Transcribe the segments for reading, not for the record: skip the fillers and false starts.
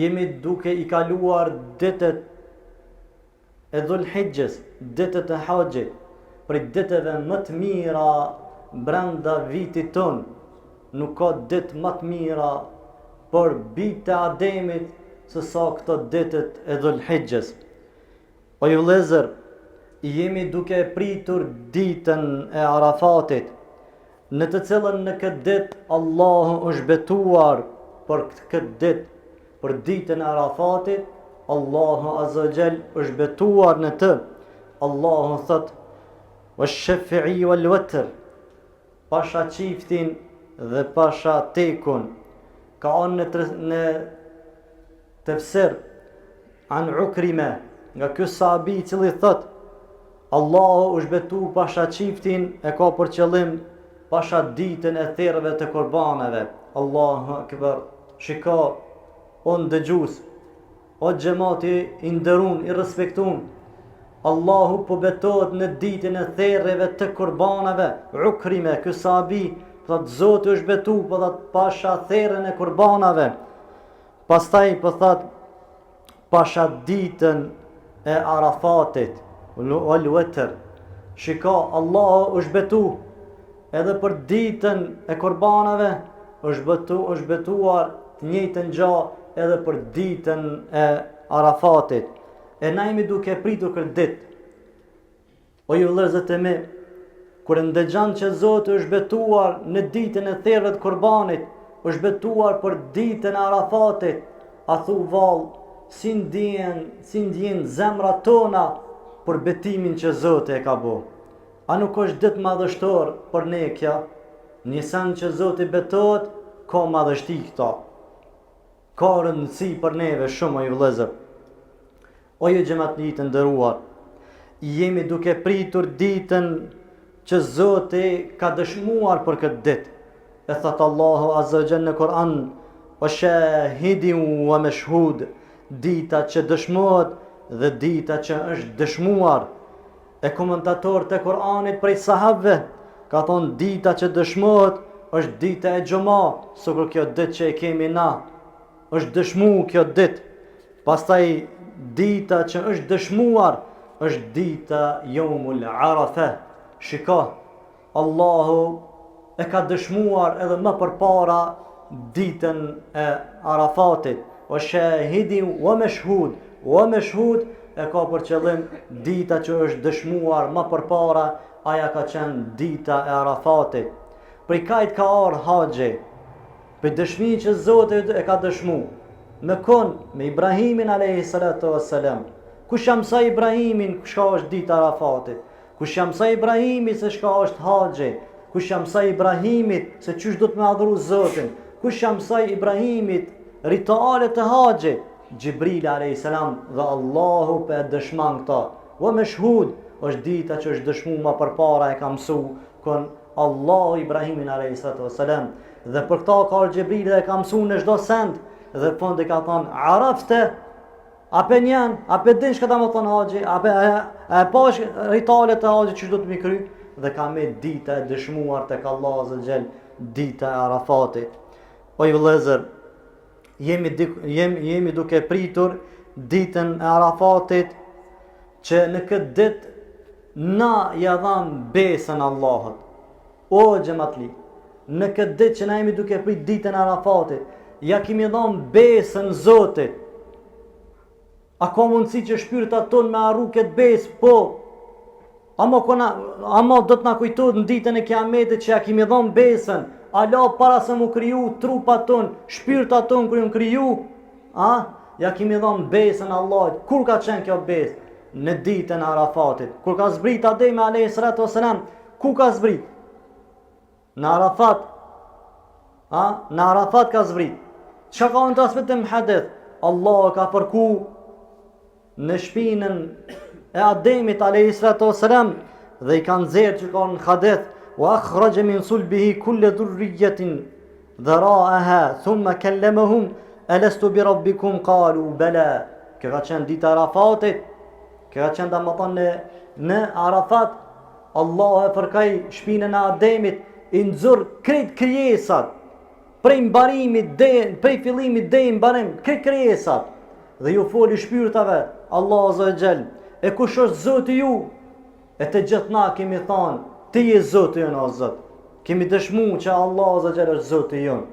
jemi duke I kaluar ditët e Dhul-Hijjes, ditët e Haxhit, për ditëve më të mira brenda vitit ton. Nuk ka ditë më të mira për bitë e Ademit se sa këto ditët e Dhul-Hijjes. O ju vëllezër, jemi duke pritur ditën e Arafatit, në të cilën në këtë ditë Allahu është betuar për këtë ditë, për ditën e Arafatit. Allahu Azza wa Jall është betuar në të. Allahu thot: "Wash-shafi'i wal-watr", pasha çiftin dhe pasha tekun. Ka në tefsir an Ukrime, nga ky sahabi I cili thot: Allahu është betu pasha çiftin, e ka për qëllim pasha ditën e therrëve të kurbaneve. Allahu Akbar. Shiko, o ndëgjues, o xhamati I nderun, I respektuar, Allahu po betohet në ditën e therrjeve të kurbaneve. Ukrime, ky sahabi, thot Zoti është betu, po thot pasha therrën e kurbaneve. Pastaj po thot pasha ditën e Arafatit, ul witr. Shiko, Allahu është betu edhe për ditën e kurbaneve, është betuar të njëjtën gjë edhe për ditën e Arafatit. E na jemi duke pritur këtë ditë. O ju vëllezër e mi, kur ndëgjon që Zoti është betuar në ditën e therrëve të kurbanit, është betuar për ditën e Arafatit, a thu vallë, si ndjen zemrat tona për betimin që Zoti e ka bë. A nuk është ditë madhështor për ne kjo? Një sen që Zoti betohet, ka madhështi këta. Ka rëndësi për neve shumë, o ju vëllezër. O ju xhamatli të nderuar, jemi duke pritur ditën që Zoti ka dëshmuar për këtë ditë. E thot Allahu Azza wa Jalla në Kur'an: "Wa shahidin wa mashhud", dita që dëshmohet dhe dita që është dëshmuar. E komentatorët e Kur'anit prej sahabëve ka thonë dita që dëshmohet është dita e Xuma, sikur kjo ditë që e kemi na, është dëshmu kjo ditë. Pastaj dita që është dëshmuar është dita Yawmul Arafa. Shiko, Allahu e ka dëshmuar edhe më përpara ditën e Arafatit. O shahidin wa mashhud, wa mashhud e ka për qëllim dita që është dëshmuar më përpara, aja ka qenë dita e Arafatit. Për kajt ka ardhur haxhi, për dëshmi që Zoti e ka dëshmu. Me kon, me Ibrahimin alayhi salatu wassalam. Kush jam sa Ibrahimin, çka është dita e Arafatit? Kush jam sa Ibrahimit se çka është haxhi? Kush jam sa Ibrahimit se çysh do të më adhuru Zotin? Kush jam sa Ibrahimit ritualet e haxhit? Gjibril alayhi salam dhe Allahu për dëshman këta. Wa mashhud është dita që është dëshmu më përpara, e ka mësu kon Allahu Ibrahimin alayhi salatu wassalam. Dhe për këta ka Gjibril dhe e ka mësu në çdo send. Dhe fund e ka thonë: "Arafte, ape njan, ape din çka do të thonë haxhi, ape e pash ritualet e haxhit që do të më kry." Dhe ka me dita e dëshmuar tek Allahu Azza wa Jall, dita e Arafatit. O ju vëllezër, jemi duke pritur ditën e Arafatit, që në këtë ditë na ja dham besën Allahut. O xhamatli, në këtë ditë që na jemi duke prit ditën e Arafatit, ja kemi dham besën Zotit. A ka mundësi që shpirtat tonë me arru këtë besë? Po. Ama do të na kujtohet në ditën e Kiametit që ja kemi dham besën. Allah para se mu kriju trupat ton, shpirtat ton kur ju kriju, ja kemi dhënë besën Allahut. Kur ka qenë kjo besë? Në ditën e Arafatit. Kur ka zbrit Ademi alayhi salatu wasalam, ku ka zbrit? Në Arafat. Në Arafat ka zbrit. Çka ka në transmetim hadith? Allah ka përku në shpinën e Ademit alayhi salatu wasalam dhe I ka nxjerrë që ka në hadith: "Wa akhraja min sulbihi kull dhurriyatin dhara'aha thumma kallamahum alastu bi rabbikum qalu bala." Kjo ka qenë dita Arafatit. Kjo ka qenë domethënë në Arafat. Allah e përkaj shpinën e Ademit, I nxor krejt krijesat. prej mbarimit deri, prej fillimit deri në mbarim, krijesat. Dhe ju foli shpirtave, Allah Azza wa Jall, e kush është Zoti ju? E të gjithë na kemi thonë, ti je Zoti jon o Zot. Kemi dëshmuar që Allah Azza wa Jall është Zoti jon.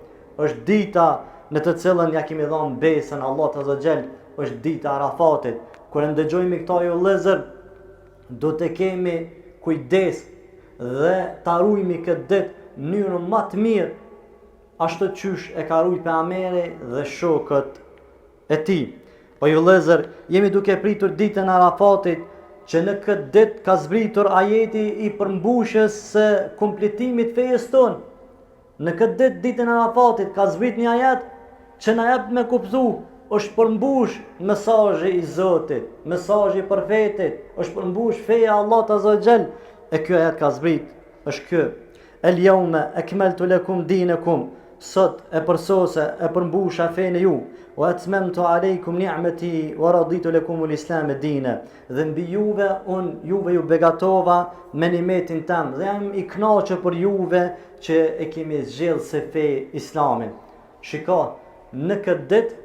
Është dita në të cilën ja kemi dhënë besën Allah Azza wa Jall, është dita e Arafatit. Kur ndëgjojmë këto ju vëllezër, do të kemi kujdes dhe ta ruajmë këtë ditë në mënyrën më të mirë, ashtu qysh e ka ruajtur pejgamberi dhe shokët e tij. Po ju vëllezër, jemi duke pritur ditën e Arafatit, që në këtë ditë ka zbritur ajeti i përmbushjes së kompletimit fejes tonë. Në këtë ditë, ditën e Arafatit, ka zbrit një ajet që na jep me kuptu, është përmbush mesazhi i Zotit, mesazhi i profetit, është përmbush feja Allah Azza wa Jall. E ky ajet ka zbrit, është ky: El yawma akmaltu lakum dinakum, sot e përsose e përmbusha fenë ju, wa atmamtu alaykum ni'mati wa raditu lakum al-islam dina. Dhe mbi juve juve ju begatova me nimetin tim dhe jam i kënaqur për juve që e kemi zgjedhë se fe islamin. Shiko, në këtë ditë,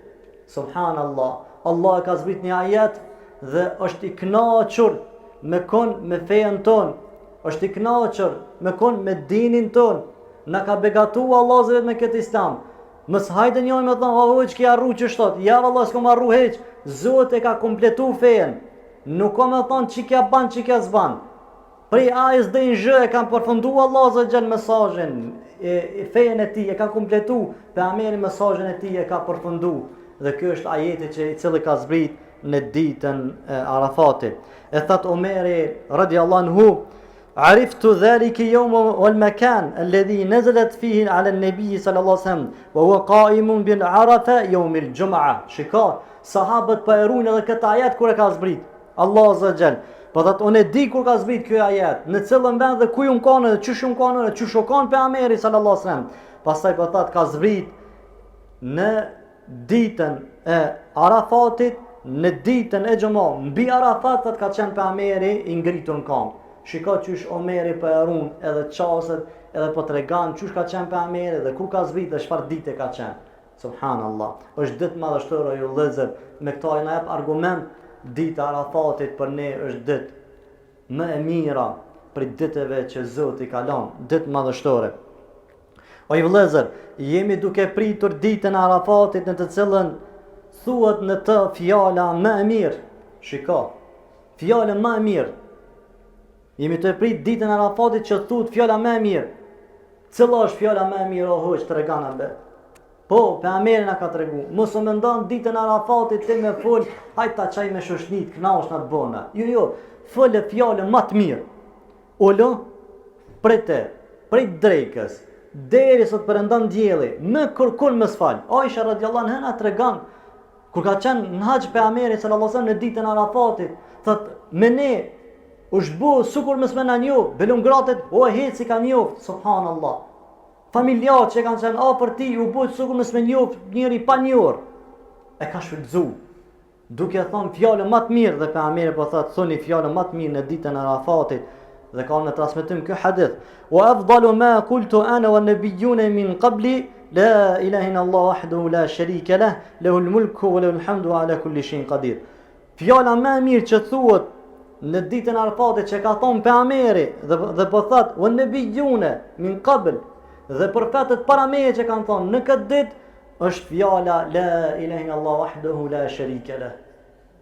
subhanallah, Allah ka zbrit një ajet dhe është i kënaqur me kon me fejen ton, është i kënaqur me kon me dinin ton. Na ka begatu Allah zëvet me këtë islam. Mos hajde njëri me thonë, "O që ki arru që shtot." Ja valla s'kam arru hiç. Zoti e ka kompletu fejen. Nuk ka me thonë që kja ban, që kja zban. Prej ajës dhe në zhë e kanë përfundu Allah zë gjellë mesazhin e fejen e ti, e ka kompletu. Pejgamberi mesazhin e ti e ka përfundu. Dhe kjo është ajeti që i cili ka zbrit në ditën e Arafatit. E thot Omeri radiallahu anhu: عرفت ذلك يوم والمكان الذي نزلت فيه على النبي صلى الله عليه وسلم وهو قائم بالعرفة يوم الجمعة. Shiko, sahabët po e ruajnë edhe këtë ajet kur e ka zbrit Allah Azza wa Jall. Po thot, unë e di kur ka zbrit ky ajet, në cilën vend dhe ku ju kanë dhe çu kanë dhe çu shokon pejgamberi sallallahu alaihi wasallam. Pastaj po thot ka zbrit në ditën e Arafatit, në ditën e Xumah, mbi Arafat ka qenë pejgamberi i ngritur në këmbë. Shiko qysh Omeri po e ruan edhe çastet, edhe po tregon qysh ka qenë pejgamberi dhe kur ka zbrit dhe çfarë dite ka qenë. Subhanallah. Është ditë madhështore ju vëllezër, me këto na jep argument, dita e Arafatit për ne është ditë më e mira për ditëve që Zoti ka lënë, ditë madhështore. O ju vëllezër, jemi duke pritur ditën e Arafatit në të cilën thuhet në të fjala më e mirë. Shiko, fjala më e mirë. Jemi të prit ditën e Arafatit që thuhet fjala më e mirë. Cila është fjala më e mirë o hoç tregon atë? Po, pejgamberi na ka tregu. Mos u mendon ditën e Arafatit ti me fol, hajt ta çaj me shoshnit, knaosh na të bona. Jo, fole fjalën më të mirë. Olo prej drekës deri sot perëndon dielli, më kërkon mos fal. Aisha radhiyallahu anha tregon kur ka qenë në haxh pejgamberi sallallahu alaihi wasallam në ditën e Arafatit, thot me ne është bu sukur mësme në njohë, belum gratet, o e heci ka njohë, subhanallah. Familjarët që kanë qenë afër ti, u bu sukur mësme njohë njëri pa njohër. E ka shfrytzu, duke thonë fjallën më të mirë, dhe pejgamberi po thotë, thoni fjallën më të mirë në ditën e Arafatit, dhe ka në transmetim kjo hadith. Wa afdalu ma qultu ana wa nabiyyuna min qabli, la ilaha illa Allah wahdahu la sharika lah, lahu al-mulku wa lahu al-hamdu ala kulli shay'in qadir. Fjala më e mirë që thuhet në ditën e Arafatit që ka thonë pejgamberi dhe po thot wa nabiyyuna min qabl, dhe profetët para meje që kanë thonë në këtë ditë është fjala la ilaha illa Allah wahdahu la sharika lah.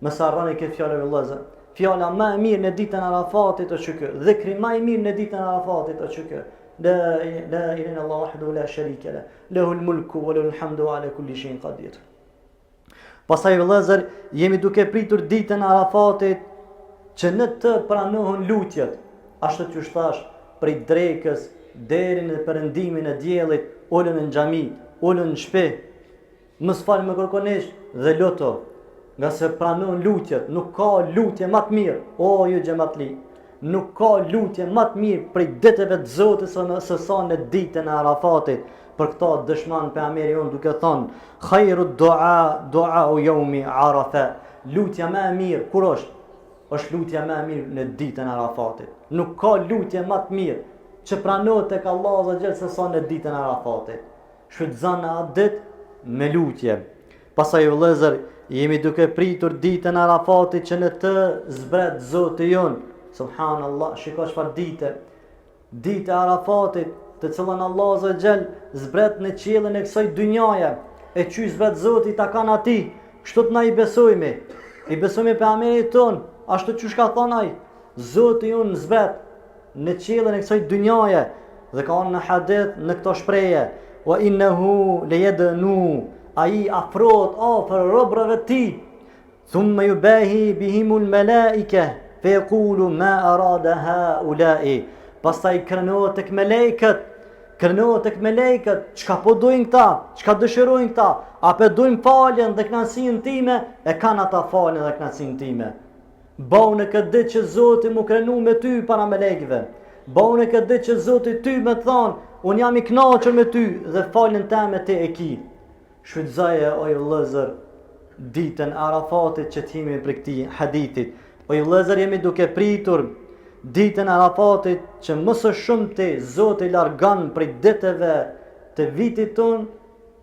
Mos harroni këtë fjalë vëllezër. Fjala më e mirë në ditën e Arafatit është kjo. Dhikri më i mirë në ditën e Arafatit është kjo. La ilaha illa Allah wahdahu la sharika lah. Lahu al-mulku wa lahu al-hamdu ala kulli shay'in qadir. Pastaj vëllezër, jemi duke pritur ditën e Arafatit që në të pranohen lutjet. Ashtu që thash, prej drekës deri në perëndimin e diellit, ulën në xhami, ulën në shtëpi. Mos fal me kërkonesh dhe loto. Nga se pranon lutjet, nuk ka lutje më të mirë, o ju xhamatli, nuk ka lutje më të mirë prej ditëve të Zotit se sa në ditën e Arafatit. Për këto dëshman pejgamberi on duke thonë, khairu du'a yawmi Arafa. Lutja më e mirë kur është lutja më e mirë në ditën e Arafatit. Nuk ka lutje më të mirë që pranohet tek Allahu azza xal se sa në ditën e Arafatit. shfrytëzon atë ditë me lutje. Pastaj vëllezër, jemi duke pritur ditën Arafatit që në të zbret Zoti jon. Subhanallah, shiko çfarë dite. Dita e Arafatit, të cilën Allah Azza wa Jall zbret në qiellin e kësaj dynjaje. E çy zbret Zoti ta kanë atij. Kështu të na i besojmë. I besojmë pejgamberit ton, ashtu çu ka thonë ai. Zoti jon zbret në qiellin e kësaj dynjaje dhe ka në hadith në këto shprehje: wa innahu layadnu, ai afrohet afër robrave të tij. Thumma yubahi bihimul malaika fa yaqulu ma arada haula'i. Pastaj krenohet tek melekët, çka po dojnë këta, çka dëshirojnë këta, apo dojnë faljen dhe kënaqësinë time, e kanë ata faljen dhe kënaqësinë time. Bau në këtë ditë që Zoti mu krenu me ty para melekëve. Bau në këtë ditë që Zoti ty me thonë, unë jam i kënaqur me ty dhe faljen time te e ki. Shfrytëzoje o vëllezër ditën Arafatit që të jemi për këtij hadithit. O vëllezër, jemi duke pritur ditën Arafatit që më së shumti Zoti largon prej ditëve të vitit ton,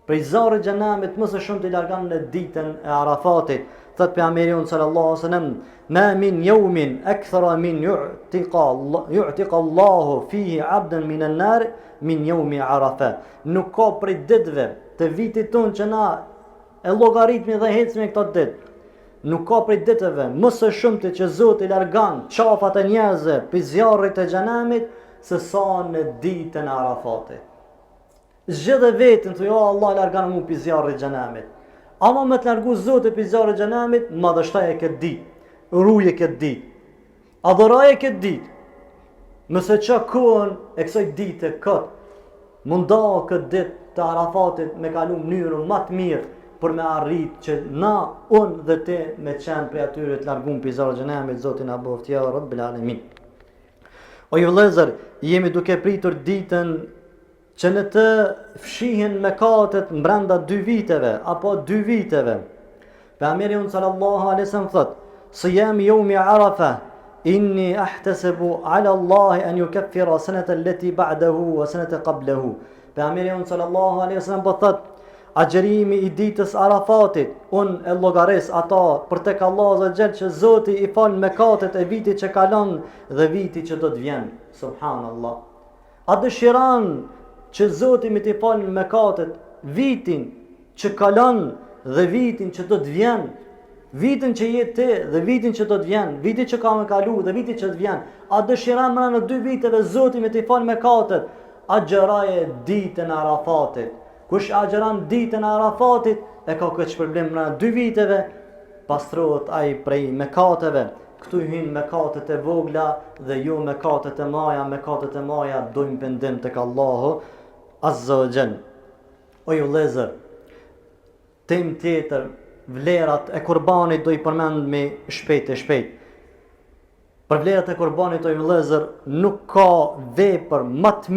prej zarrit xhenamit më së shumti largon në ditën e Arafatit. Thot pejgamberi sallallahu alaihi wasallam: "Ma min yawmin akthara min yu'tiqa Allahu fihi 'abdan min an-nar min yawmi Arafa." Nuk ka prej ditëve të vitit ton që na e llogaritmi dhe hecmi këto ditë. Nuk ka prej ditëve më së shumti që Zoti largon qafat e njerëzve për zjarrit e xhenamit se sa në ditën e Arafatit. Zgjedhë vetën thuaj: "Jo, Allah largon mua për zjarrit e xhenamit." Ama me të largu Zoti për zjarrit e xhenamit, madhështoje këtë ditë, ruje këtë ditë, adhuraje këtë ditë. Nëse që kohën e kësaj dite këtë, mundohë këtë ditë të Arafatit me kalu mënyrën më të mirë për me arritë që na, unë dhe ti me qenë për atyre të largun për zjarrit e xhenamit. Zoti na bëft ja Rabbil Alamin. O ju vëllezër, jemi duke pritur ditën që në të fshihen mëkatet brenda 2 viteve apo 2 viteve. Pejgamberi sallallahu alaihi wasallam thot: "Siyam yawmi Arafa inni ahtasibu ala Allah an yukaffira sanata allati ba'dahu wa sanata qablahu." Pejgamberi sallallahu alaihi wasallam po thot: "Agjerimi i ditës Arafatit, unë e llogaris ata për tek Allah Azza wa Jall që Zoti i fal mëkatet e vitit që kalon dhe vitit që do të vjen." Subhanallah. A dëshiron që Zoti me t'i falë mëkatet vitin që kalon dhe vitin që do të vjen, vitin që je ti dhe vitin që do të vjen, vitin që ka me kalu dhe vitin që do të vjen. A dëshiron në 2 viteve Zoti me t'i falë mëkatet? Agjëraje ditën e Arafatit. Kush agjeron ditën e Arafatit e ka këtë shpërblim në 2 viteve, pastrohet ai prej mëkateve. Këtu hyn mëkatet e vogla dhe jo mëkatet e mëdha. Mëkatet e mëdha dojnë pendim tek Allahu Azza wa Jall. O ju vëllezër, tem tjetër, vlerat e kurbanit do i përmend me shpejt. Për vlerat e kurbanit, o ju vëllezër, nuk ka vepër më të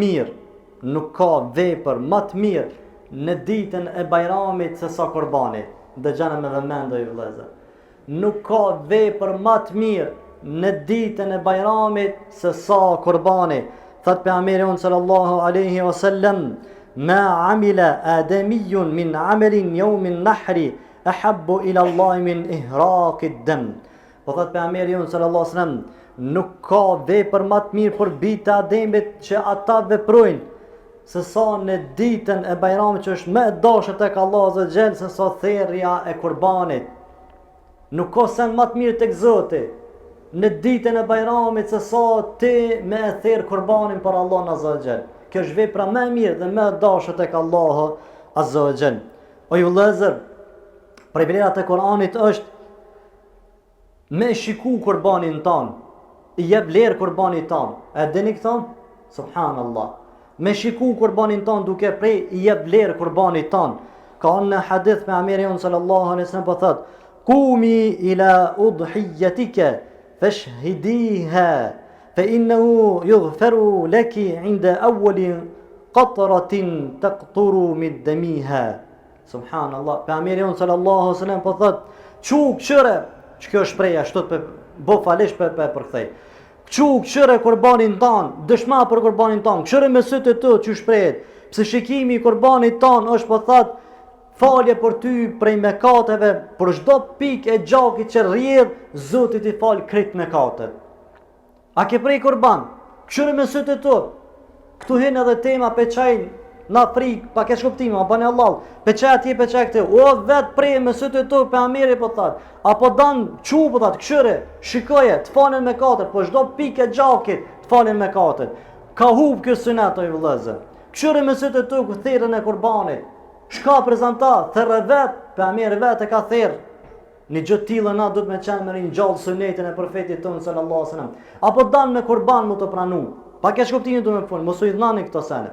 mirë në ditën e Bajramit se sa kurbani. Dëgjani me vëmendje, o ju vëllezër. Nuk ka vepër më të mirë në ditën e Bajramit se sa kurbani. Thot pejgamberi sallallahu alaihi wasallam: "Ma amila adamiyyun min amalin yawm an-nahri ahabbu ila Allah min ihraq ad-dam." Po thot pejgamberi sallallahu alaihi wasallam: "Nuk ka vepër më të mirë për bitë e Ademit që ata veprojnë se sa në ditën e Bajramit, që është më e dashur tek Allah Azza wa Jall se sa therrja e kurbanit." Nuk ka sen më të mirë tek Zoti në ditën e Bajramit se sa ti me e therr kurbanin për Allah Azza wa Jall. Kjo është vepra më e mirë dhe më e dashur tek Allah Azza wa Jall. O ju vëllezër, prej vlerat e Kuranit është me shiku kurbanin ton, i jep vlerë kurbanit ton. E dini këton? Subhanallah. Me shiku kurbanin ton duke prej i jep vlerë kurbanit ton. Ka në hadith me Amirin sallallahu alaihi wasallam po thot: "Qumi ila udhiyatika fashhidiha fa innahu yughfaru laki 'inda awwali qatratin taqturu min damiha." Subhanallah. Pejgamberi sallallahu alaihi wasallam po thot: "Çu këshire." Kjo është shpreha ashtu pe bofalesh pe përkthej. Çu këshire kurbanin ton, dëshma për kurbanin ton. Këshire me sytë të tu çu shprehet. Pse shikimi i kurbanit ton është po thot falje për ty prej mëkateve, për çdo pikë e gjakit që rrjedh, Zoti ti fal krejt mëkatet. A ke prej kurban? Këshire me sytë e tu. Këtu hin edhe tema peçajn në Afrikë, pa kesh kuptim, ma bani Allah. Peçaj atje, peçaj këte. O vet prej me sytë e tu pe Ameri po thot. Apo dan çu po thot, këshire, shikoje, të falen mëkatet, po çdo pikë e gjakit të falen mëkatet. Ka hub ky sunet o vëllezër. Këshire me sytë e tu ku thirrën e kurbanit. Shka prezanta, thërë vet, pe Ameri vet e ka thirr. Një gjë tillë na do të me qenë me ringjall sunetin e profetit tonë sallallahu alaihi wasallam. Apo dan me kurban mu të pranu. Pa kesh kuptimin do me fol, mos u idhnani këto sene.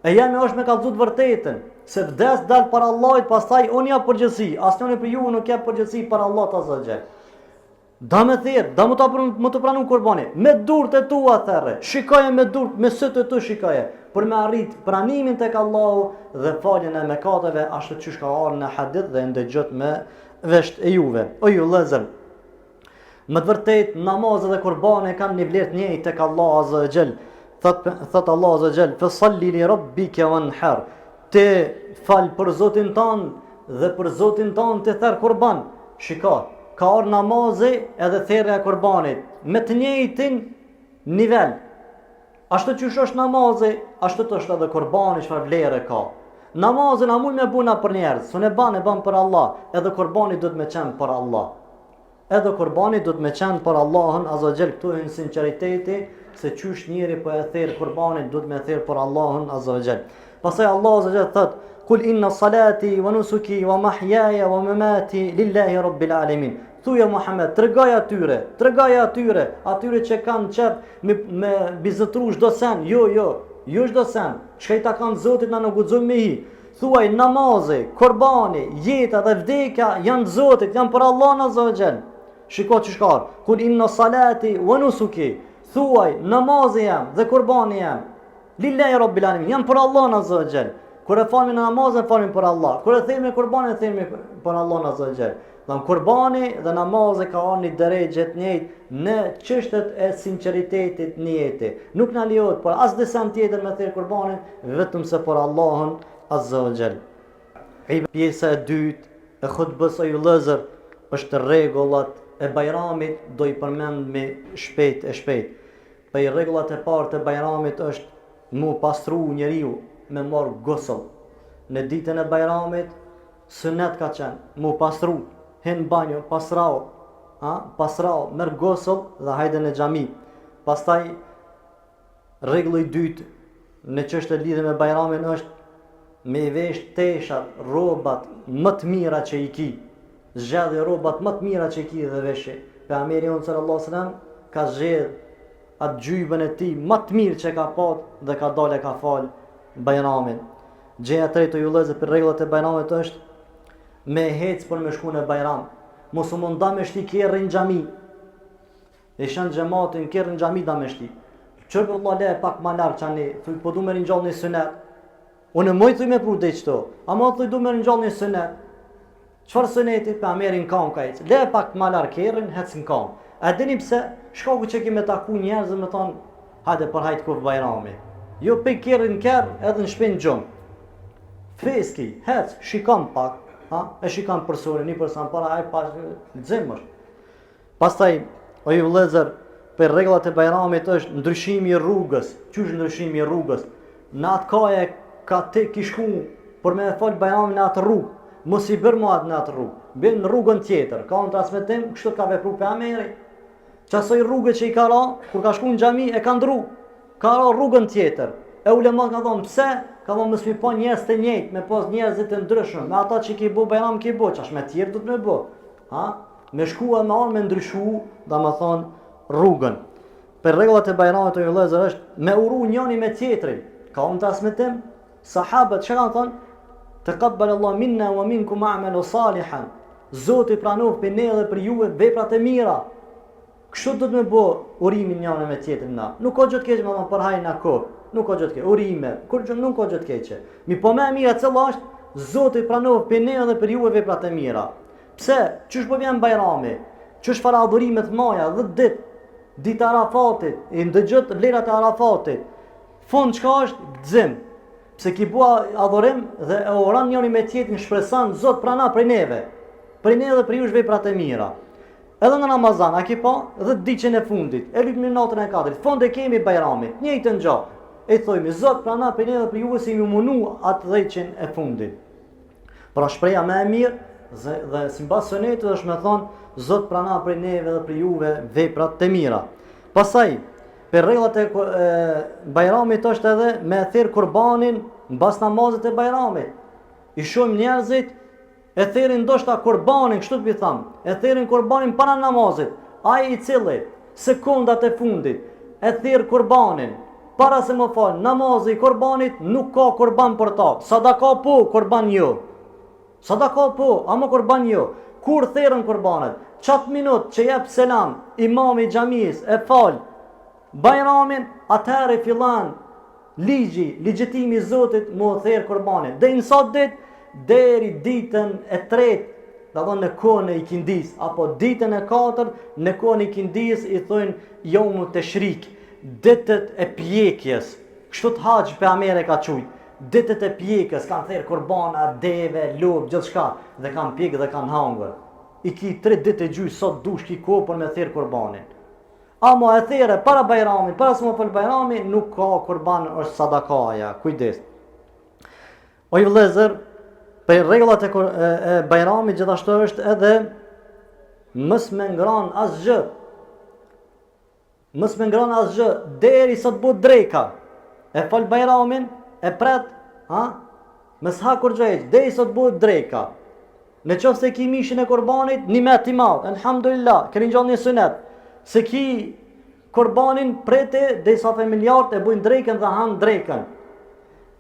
E jemi është me kallzu të vërtetën, se vdes dal para Allahut, pastaj unë jap përgjegjësi, asnjëri për ju nuk jep përgjegjësi para Allahut azza wa jall. Da me thirr, da mu të pranu kurbani, me durët e tua thërre, shikoje me durët, me sytë e tu shikoje, për me arrit pranimin tek Allahu dhe faljen e mëkateve, ashtu siç ka ardhur në hadith dhe ndëgjot me vesht e juve. O ju lëzër, më të vërtet namazet dhe kurbane kanë një vlerë të njëjtë tek Allah azza wa jall. Thot Allah azza wa jall, "Fasalli li rabbika wanhar." Te fal për Zotin ton dhe për Zotin ton te thër kurban. Shiko, ka ardhur namazi edhe therrja e kurbanit me të njëjtin nivel. Ashtu që është namazi, ashtu të është edhe kurbani, çfarë vlerë ka. Namazin a mund me buna për njerëz, s'u ne ban për Allah, edhe kurbani do të me qenë për Allah. Edhe kurbani do të me qenë për Allahun azza wa jall, këtu hin sinqeriteti, se qysh njeri po e thirr kurbanin do të me thirr për Allahun azza wa jall. Pastaj Allah azza wa jall thot: "Kul inna salati wa nusuki wa mahyaya wa mamati lillahi rabbil alamin." Thuja Muhammed, tregoj atyre që kanë qef me bizotru çdo sen, jo çdo sen, çka i ta kanë Zotit na nuk guxojmë me hi. Thuaj namazi, kurbani, jeta dhe vdekja janë Zotit, janë për Allahun azza wa jall. Shiko ç'i shkar, kul inna salati wa nusuki. Thuaj namazi jam dhe kurbani jam lillahi rabbil alamin, janë për Allahun azza wa jall. Kur e falmi në namazin, falmi për Allah. Kur e themi kurbanin, themi për Allahun azza wa jall. Dhe kurbani dhe namazi ka një drejgje të njëjtë në çështet e sinqeritetit në jetë. Nuk na lejohet por as dësan tjetër me thirr kurbanin, vetëm se për Allahun azza wa jall. Pjesa e dytë e hutbës së vëllezër është rregullat e bajramit, do i përmendmi shpejt. Për rregullat e parë të bajramit është mu pastru njeriu me marr gusl. Në ditën e bajramit sunet ka qenë mu pastru, hin banjo, pasrao, merr gusl dhe hajde në xhami. Pastaj rregulli i dytë në çështën e lidhur me bajramin është me i vesh teshat, rrobat më të mira që i ki. Zgjedhë rrobat më të mira që i ki dhe veshi. Pejgamberi sallallahu alajhi wasallam ka zgjedhë atë gjybën e tij më të mirë që ka pat dhe ka dalë ka fal bajramin. Gjëja e tretë ju lëzë për rregullat e bajramit është me hec për me shku në bajram. Mos u mundon me shti kerrin në xhami. E shën xhamatin kerrin në xhami da me shti. Çfarë Allah le pak më lart çani, thuj po du me ringjall një sunet. Unë më thuj me prudë çto, ama thuj du me ringjall një sunet. Çfarë suneti pa merrin kam ka ec. Le pak më lart kerrin, hec në kam. A dini pse? Shkoku që kemi taku njerëz më thon, hajde për hajt kur bajrami. Jo pe kerrin kerr edhe në shpinë gjum. Feski, hec, shikon pak. E shikon personin, një person para ai pas xemër. Pastaj o ju vëllezër, për rregullat e bajramit është ndryshimi i rrugës. Qysh ndryshimi i rrugës? Në atë kaje ka te kishku për me fal bajramin në atë rrugë. Mos i bër mua në atë rrugë. Bën në rrugën tjetër. Ka një transmetim, kështu ka vepruar pejgamberi. Çasoj rrugë që i ka ra, kur ka shku në xhami e ka ndru. Ka ra rrugën tjetër. E ulemat ka thonë pse? Ka thonë mos mi po njerëz të njëjtë, me pas njerëz të ndryshëm. Me ata që ki bu bajram ki bu, çash me tjerë do të më bu. Me shkuar me anë me ndryshu, domethënë rrugën. Për rregullat e bajramit të vëllezër është me uru njëri me tjetrin. Ka një transmetim, sahabët çka kanë thonë? Taqabbal Allah minna wa minkum a'malu salihan. Zoti pranof për ne dhe për juve veprat e mira. Kështu do të më bë urimin njëri me tjetrin na. Nuk ka gjë të keq më për hajin na kohë. Nuk ka gjë të keq. Urime, kur nuk ka gjë të keqe. Mi po më e mira cilla është Zoti pranof për ne dhe për juve veprat e mira. Pse? Çish po vjen bajrami? Çish fara adhurime të maja 10 ditë Arafatit, i ndëgjot vlerat e Arafatit. Fond çka është? Gzim. pse ki bua adhurim dhe e oran njëri me tjetrin, shpreson Zot prana prej neve. Prej neve dhe prej jush veprat e mira. Edhe në Ramazan, a ki pa, dhe diqen e fundit, e lypë në natën e katërt, fond e kemi Bajramit, njëjtën gjë. E thojmë, Zot prana prej neve dhe prej juve se imi munu atë dhjeqen e fundit. Pra shpreja me e mirë, dhe simbas sunetit është me thonë, Zot prana prej neve dhe prej juve veprat të mira. Pastaj, për rregullat e Bajramit është edhe me thirr kurbanin mbas namazit e Bajramit. I shohim njerëzit e thirrin ndoshta kurbanin, kështu të them, e thirrin kurbanin para namazit. Ai i cili sekondat e fundit e thirr kurbanin para se më fal namazi i kurbanit, nuk ka kurban për ta. Sadaka po, kurban jo. Sadaka po, ama kurban jo. Kur thirrën kurbanet, qatë minut që jep selam imami i xhamisë e fal Bajramin, atëherë fillan ligjetimi i Zotit mu thirr kurbanin. Dhe në sot ditë deri ditën e tretë, do të në kohën e ikindis, apo ditën e katërt në kohën e ikindis i thonë jomu teshrik, ditët e pjekjes. Kështu të haxh pe Amerika çuj. Ditët e pjekjes kanë thirr kurbana, deve, lop, gjithçka dhe kanë pjek dhe kanë hangur. I ki 3 ditë e gjysmë sot dush ki kohë për me thirr kurbanin. Amo e thirrë para Bajramit, para se më fal Bajrami, nuk ka kurban, është sadakaja. Kujdes. O i vëllezër, për rregullat e Bajramit gjithashtu është edhe mos me ngran asgjë. Mos me ngran asgjë deri sa të bëhet dreka. E fal Bajramin, e pret, mos ha kur gjej, deri sa të bëhet dreka. Në qoftë se ki mishin e kurbanit, nimet i madh. Alhamdulillah, keni ngjall një sunet. Se ki kurbanin prete dhe sa familjarët e bujnë drekën dhe hanë drekën.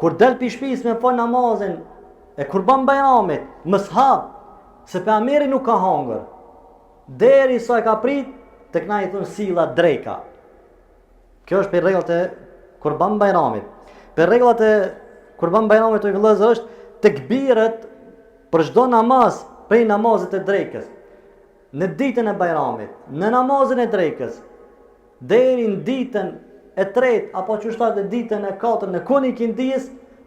Kur del pi shtëpis me fal namazin e kurban Bajramit, mos ha, se pejgamberi nuk ka hangër. Deri sa e ka prit, tek na i thon silla dreka. Kjo është për rregullat e kurban Bajramit. Për rregullat e kurban Bajramit të vëllezër është tekbiret për çdo namaz prej namazit e drekës. Në ditën e Bajramit, në namazin e drekës, deri në ditën e tretë apo çështat e ditën e katërt në kohën e ikindis,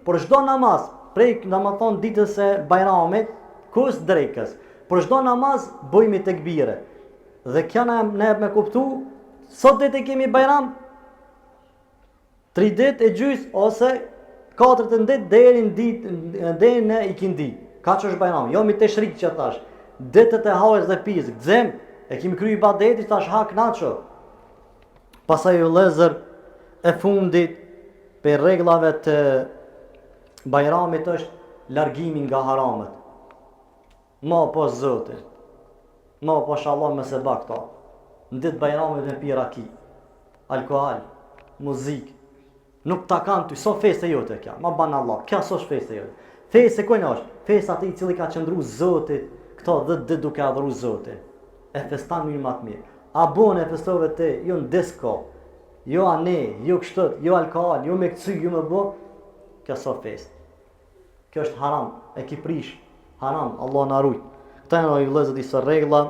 për çdo namaz, prej domethënë ditës së Bajramit, kus drekës, për çdo namaz bëjmë tekbire. Dhe kjo na jep me kuptu, sot ditë kemi Bajram, 3 ditë e gjys ose 4 ditë deri në ikindi. Kaç është Bajrami? Jo mi teshrik që thash. Ditët e hajës dhe pis, gzem, e kemi kryer ibadetin, tash hak naço. Pastaj vëllezër e fundit për rregullave të Bajramit është largimi nga haramet. Ma po Zotit. Ma po shalom me se bakta. Në ditë Bajramit me pi raki, alkohol, muzik. Nuk ta kanë ty, so feste jote kja, ma ban Allah, kja so është feste jote. Feste kojnë është? Feste ati i cili ka qëndru Zotit, këto 10 ditë duke adhuru Zotit. E festan mirë matë mirë. A bon e festove te, jo në disko, jo ane, jo kështët, jo alkohol, jo me këcy, jo me bo, kjo so fest. Kjo është haram, e ki prish, haram, Allah në arrujt. Këta e në i vlezët i së regla,